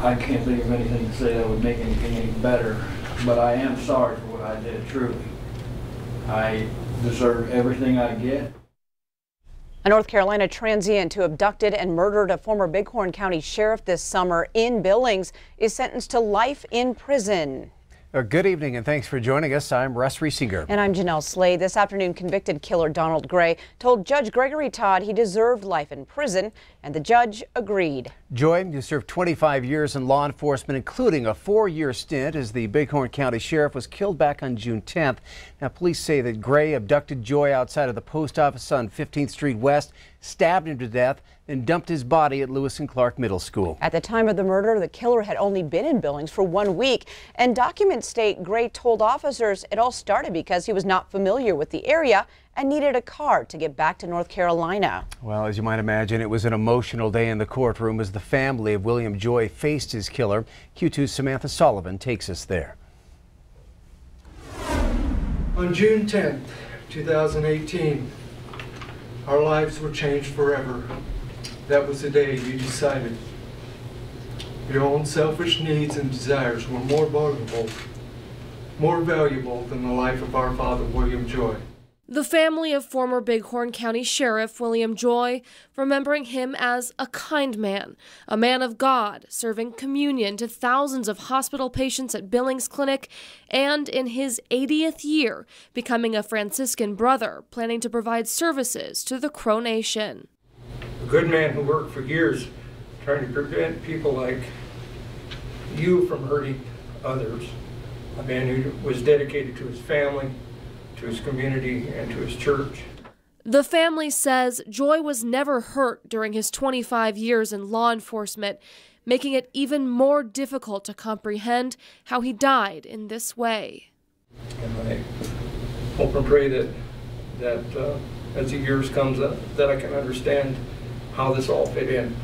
I can't think of anything to say that would make anything any better, but I am sorry for what I did, truly. I deserve everything I get. A North Carolina transient who abducted and murdered a former Bighorn County sheriff this summer in Billings is sentenced to life in prison. Good evening and thanks for joining us. I'm Russ Riesinger. And I'm Janelle Slade. This afternoon, convicted killer Donald Gray told Judge Gregory Todd he deserved life in prison, and the judge agreed. Joy, you served 25 years in law enforcement, including a 4-year stint as the Bighorn County sheriff was killed back on June 10th. Now, police say that Gray abducted Joy outside of the post office on 15th Street West, stabbed him to death, and dumped his body at Lewis and Clark Middle School. At the time of the murder, the killer had only been in Billings for 1 week, and documents state Gray told officers it all started because he was not familiar with the area and needed a car to get back to North Carolina. Well, as you might imagine, it was an emotional day in the courtroom as the family of William Joy faced his killer. Q2's Samantha Sullivan takes us there. On June 10th, 2018, our lives were changed forever. That was the day you decided your own selfish needs and desires were more vulnerable, more valuable than the life of our father, William Joy. The family of former Bighorn County Sheriff William Joy, remembering him as a kind man, a man of God, serving communion to thousands of hospital patients at Billings Clinic, and in his 80th year, becoming a Franciscan brother, planning to provide services to the Crow Nation. A good man who worked for years trying to prevent people like you from hurting others. A man who was dedicated to his family, to his community, and to his church. The family says Joy was never hurt during his 25 years in law enforcement, making it even more difficult to comprehend how he died in this way. And I hope and pray that as the years comes that I can understand how this all fit in.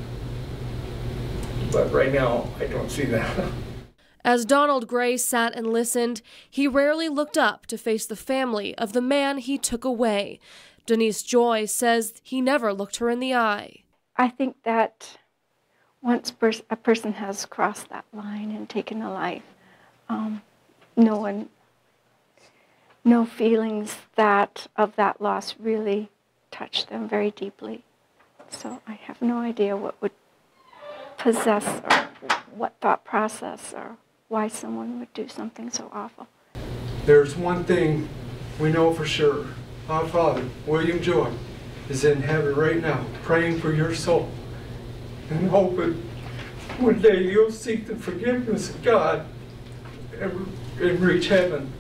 But right now, I don't see that. As Donald Gray sat and listened, he rarely looked up to face the family of the man he took away. Denise Joy says he never looked her in the eye. I think that once a person has crossed that line and taken a life, no feelings of that loss really touch them very deeply. So I have no idea what would possess or what thought process or why someone would do something so awful. There's one thing we know for sure. Our Father, William Joy, is in heaven right now, praying for your soul, and hoping one day you'll seek the forgiveness of God and reach heaven.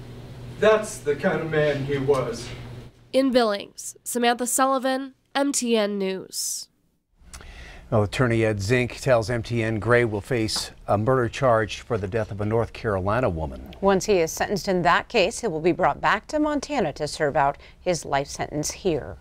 That's the kind of man he was. In Billings, Samantha Sullivan, MTN News. Well, attorney Ed Zink tells MTN Gray will face a murder charge for the death of a North Carolina woman. Once he is sentenced in that case, he will be brought back to Montana to serve out his life sentence here.